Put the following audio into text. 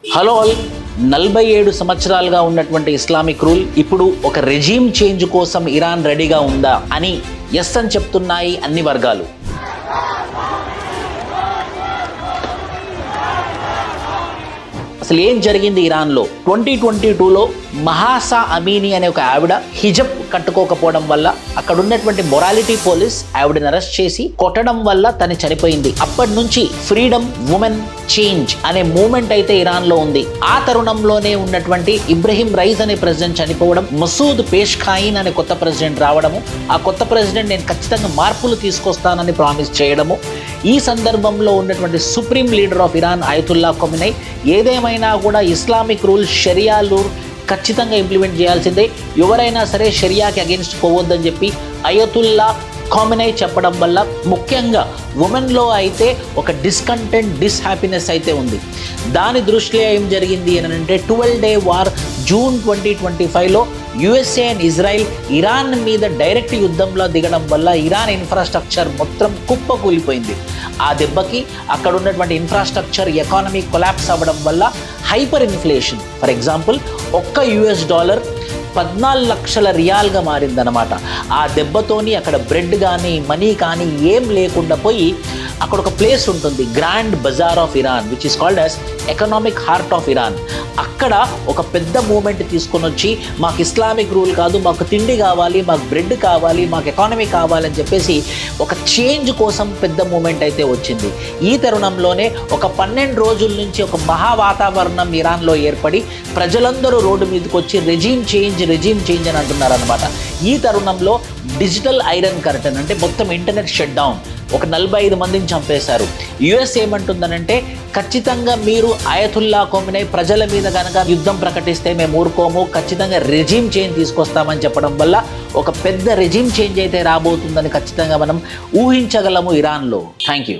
Hello all. 47 సంవత్సరాలుగా ఉన్నటువంటి Islamic rule ఇప్పుడు ఒక రెజీమ్ చేంజ్ కోసం ఇరాన్ రెడీగా ఉందా అని ఎస్ అని చెప్తున్నాయి అన్ని వర్గాలు. అసలు ఏం జరిగింది ఇరాన్లో? 2022లో మహాసా అమీని అనే ఒక ఆవిడ హిజబ్ కట్టుకోకపోవడం వల్ల అక్కడ ఉన్నటువంటి మొరాలిటీ పోలీస్ ఆవిడని అరెస్ట్ చేసి కొట్టడం వల్ల తను చనిపోయింది. అప్పటి నుంచి ఫ్రీడమ్ ఉమెన్ చేంజ్ అనే మూమెంట్ అయితే ఇరాన్లో ఉంది. ఆ తరుణంలోనే ఉన్నటువంటి ఇబ్రహీం రైజ్ అనే ప్రెసిడెంట్ చనిపోవడం, మసూద్ పేష్ఖాయిన్ అనే కొత్త ప్రెసిడెంట్ రావడము, ఆ కొత్త ప్రెసిడెంట్ నేను ఖచ్చితంగా మార్పులు తీసుకొస్తానని ప్రామిస్ చేయడము, ఈ సందర్భంలో ఉన్నటువంటి supreme leader of Iran Ayatollah Khomeini ఏదేమైనా కూడా ఇస్లామిక్ రూల్ షరియా రూల్ ఖచ్చితంగా ఇంప్లిమెంట్ చేయాల్సిందే, ఎవరైనా సరే షరియాకి అగెన్స్ట్ పోవద్దని చెప్పి అయతుల్లా ఖొమైనీ చెప్పడం వల్ల ముఖ్యంగా ఉమెన్లో అయితే ఒక డిస్కంటెంట్ డిస్హ్యాపీనెస్ అయితే ఉంది. దాని దృష్ట్యా ఏం జరిగింది అని అంటే 12-day వార్ జూన్ 2025లో యుఎస్ఏ అండ్ ఇజ్రాయిల్ ఇరాన్ మీద డైరెక్ట్ యుద్ధంలో దిగడం వల్ల ఇరాన్ ఇన్ఫ్రాస్ట్రక్చర్ మొత్తం కుప్పకూలిపోయింది. ఆ దెబ్బకి అక్కడ ఉన్నటువంటి ఇన్ఫ్రాస్ట్రక్చర్ ఎకానమీ కొలాప్స్ అవ్వడం వల్ల హైపర్ ఇన్ఫ్లేషన్, ఫర్ ఎగ్జాంపుల్ $1 14 లక్షల రియాల్గా మారిందనమాట. ఆ దెబ్బతోని అక్కడ బ్రెడ్ కానీ మనీ కానీ ఏం లేకుండా పోయి అక్కడ ఒక ప్లేస్ ఉంటుంది, grand bazaar of Iran, which is called as economic heart of Iran. అక్కడ ఒక పెద్ద మూమెంట్ తీసుకొని వచ్చి మాకు ఇస్లామిక్ రూల్ కాదు, మాకు తిండి కావాలి, మాకు బ్రెడ్ కావాలి, మాకు ఎకానమీ కావాలని చెప్పేసి ఒక చేంజ్ కోసం పెద్ద మూమెంట్ అయితే వచ్చింది. ఈ తరుణంలోనే ఒక 12 రోజుల నుంచి ఒక మహా వాతావరణం ఇరాన్లో ఏర్పడి ప్రజలందరూ రోడ్డు మీదకి వచ్చి రెజీమ్ చేంజ్ అని అంటున్నారు అనమాట. ఈ తరుణంలో డిజిటల్ ఐరన్ కర్టన్ అంటే మొత్తం ఇంటర్నెట్ షట్ డౌన్, ఒక 45 మందిని చంపేశారు. యుఎస్ ఏమంటుందనంటే ఖచ్చితంగా మీరు అయతుల్లా ఖొమైనీ ప్రజల మీద కనుక యుద్ధం ప్రకటిస్తే మేము ఊరుకోము, ఖచ్చితంగా రెజీమ్ చేంజ్ తీసుకొస్తామని చెప్పడం వల్ల ఒక పెద్ద రెజీమ్ చేంజ్ అయితే రాబోతుందని ఖచ్చితంగా మనం ఊహించగలము ఇరాన్లో. Thank you.